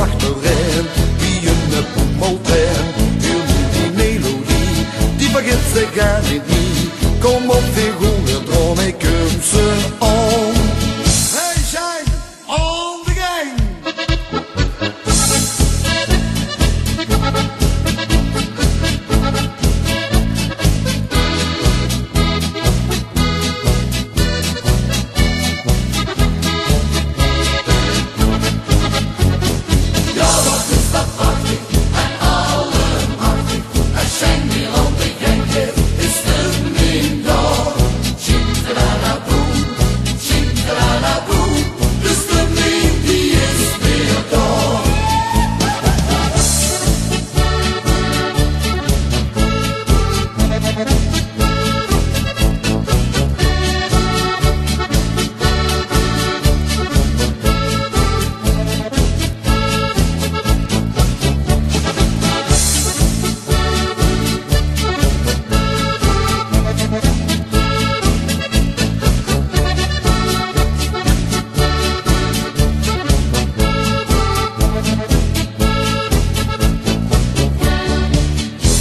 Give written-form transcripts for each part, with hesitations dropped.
achterin, wie een boemeltrein. Heel nu die melodie, die begint zich aan niet nie. Kom op, figuur, droom ik hem ze om. Hey, shine on the gang!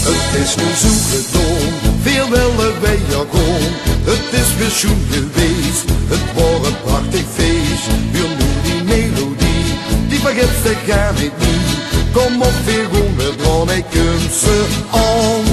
Het is nu zo gedaan, veel willen wij jargon. Het is weer schoen geweest, het wordt een prachtig feest. Weer nu die melodie, die begint zich aan niet nie. Kom op, weer gewoon, we droom ik hem ze aan.